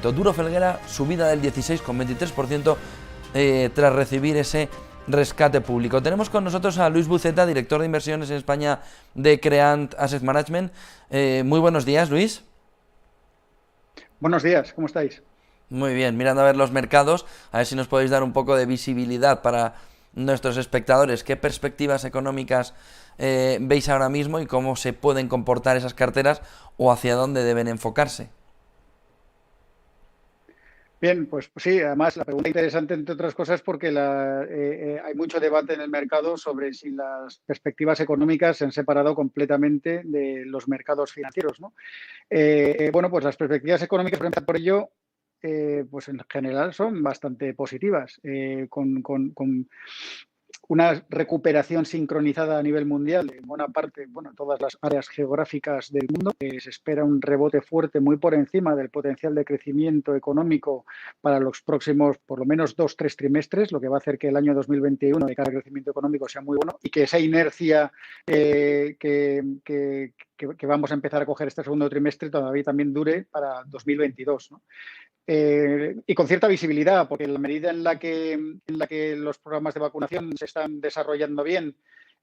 Duro Felguera, subida del 16,23% tras recibir ese rescate público. Tenemos con nosotros a Luis Buceta, director de inversiones en España de Creant Asset Management. Muy buenos días, Luis. Buenos días, ¿cómo estáis? Muy bien, mirando a ver los mercados, a ver si nos podéis dar un poco de visibilidad para nuestros espectadores. ¿Qué perspectivas económicas veis ahora mismo y cómo se pueden comportar esas carteras o hacia dónde deben enfocarse? Bien, pues sí, además la pregunta interesante, entre otras cosas, porque hay mucho debate en el mercado sobre si las perspectivas económicas se han separado completamente de los mercados financieros, ¿no? Bueno, pues las perspectivas económicas, por empezar por ello, pues en general son bastante positivas, con una recuperación sincronizada a nivel mundial en buena parte, bueno, todas las áreas geográficas del mundo. Se espera un rebote fuerte muy por encima del potencial de crecimiento económico para los próximos, por lo menos, 2-3 trimestres, lo que va a hacer que el año 2021 de cara al crecimiento económico sea muy bueno y que esa inercia que vamos a empezar a coger este segundo trimestre todavía también dure para 2022, ¿no? Y con cierta visibilidad, porque en la medida en la que los programas de vacunación se están desarrollando bien,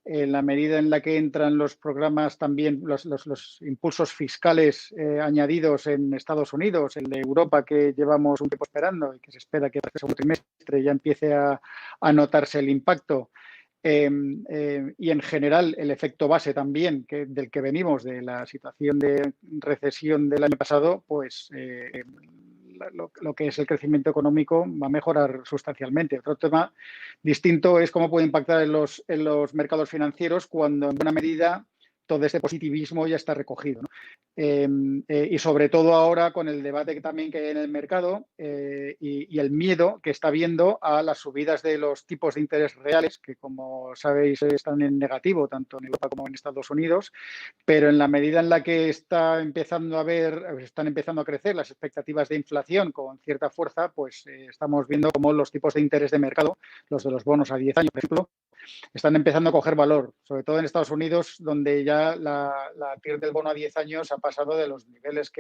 en la medida en la que entran los programas también, los impulsos fiscales añadidos en Estados Unidos, el de Europa que llevamos un tiempo esperando y que se espera que para el segundo trimestre ya empiece a notarse el impacto. Y en general el efecto base también del que venimos de la situación de recesión del año pasado, pues lo que es el crecimiento económico va a mejorar sustancialmente. Otro tema distinto es cómo puede impactar en los mercados financieros cuando en buena medida todo este positivismo ya está recogido, ¿no? Y sobre todo ahora con el debate que también que hay en el mercado y el miedo que está habiendo a las subidas de los tipos de interés reales, que como sabéis están en negativo tanto en Europa como en Estados Unidos, pero en la medida en la que están empezando a crecer las expectativas de inflación con cierta fuerza, pues estamos viendo cómo los tipos de interés de mercado, los de los bonos a 10 años, por ejemplo, están empezando a coger valor, sobre todo en Estados Unidos, donde ya la TIR del bono a 10 años ha pasado de los niveles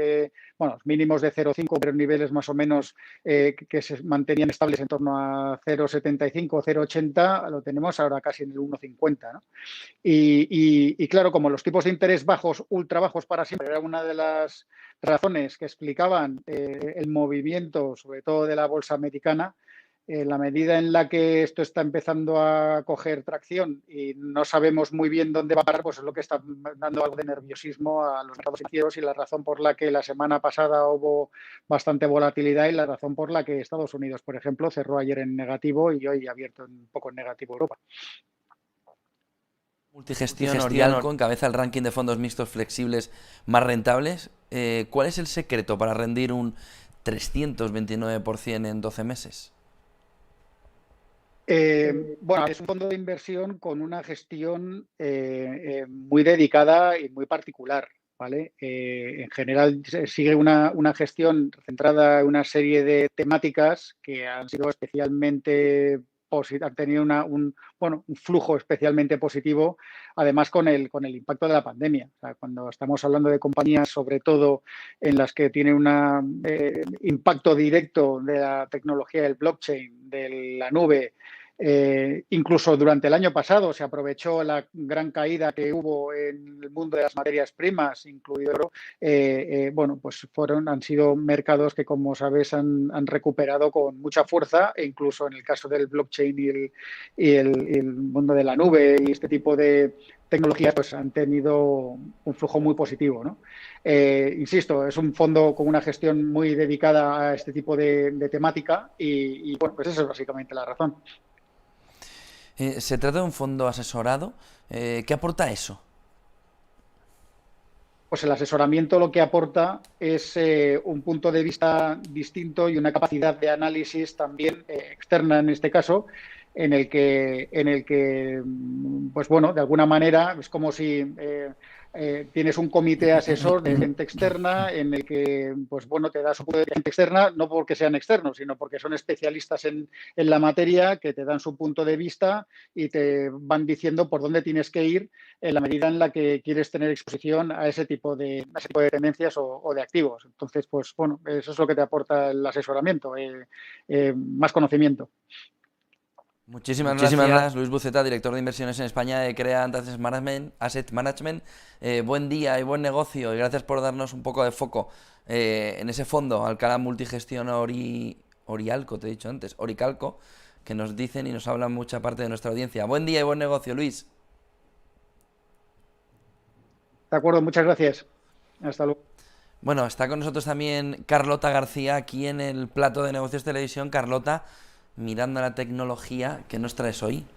los mínimos de 0,5, pero niveles más o menos que se mantenían estables en torno a 0,75 o 0,80, lo tenemos ahora casi en el 1,50, ¿no? Y claro, como los tipos de interés bajos, ultra bajos para siempre, era una de las razones que explicaban el movimiento, sobre todo de la bolsa americana. En la medida en la que esto está empezando a coger tracción y no sabemos muy bien dónde va a parar, pues es lo que está dando algo de nerviosismo a los mercados financieros y la razón por la que la semana pasada hubo bastante volatilidad y la razón por la que Estados Unidos, por ejemplo, cerró ayer en negativo y hoy ha abierto un poco en negativo Europa. Multigestión Orialco encabeza el ranking de fondos mixtos flexibles más rentables. ¿Cuál es el secreto para rendir un 329% en 12 meses? Bueno, es un fondo de inversión con una gestión muy dedicada y muy particular, ¿vale? En general sigue una gestión centrada en una serie de temáticas que han sido especialmente han tenido un flujo especialmente positivo, además con el impacto de la pandemia. O sea, cuando estamos hablando de compañías, sobre todo en las que tiene un impacto directo de la tecnología del blockchain, de la nube. Incluso durante el año pasado se aprovechó la gran caída que hubo en el mundo de las materias primas, incluido oro. Bueno, pues han sido mercados que, como sabéis, han recuperado con mucha fuerza, e incluso en el caso del blockchain y el mundo de la nube y este tipo de tecnologías, pues han tenido un flujo muy positivo, ¿no? Insisto, es un fondo con una gestión muy dedicada a este tipo de temática y bueno, pues esa es básicamente la razón. Se trata de un fondo asesorado. ¿Qué aporta eso? Pues el asesoramiento lo que aporta es un punto de vista distinto y una capacidad de análisis también externa en este caso, en el que, pues bueno, de alguna manera es como si tienes un comité asesor de gente externa en el que, pues bueno, te da su punto de vista gente externa, no porque sean externos, sino porque son especialistas en la materia que te dan su punto de vista y te van diciendo por dónde tienes que ir en la medida en la que quieres tener exposición a ese tipo de tendencias o de activos. Entonces, pues bueno, eso es lo que te aporta el asesoramiento, más conocimiento. Muchísimas gracias, Luis Buceta, director de inversiones en España de Creant Asset Management. Buen día y buen negocio, y gracias por darnos un poco de foco en ese fondo, Alcalá Multigestión Orialco, te he dicho antes, Oricalco, que nos dicen y nos hablan mucha parte de nuestra audiencia. Buen día y buen negocio, Luis. De acuerdo, muchas gracias. Hasta luego. Bueno, está con nosotros también Carlota García, aquí en el plato de Negocios Televisión. Carlota, mirando la tecnología, ¿qué nos traes hoy?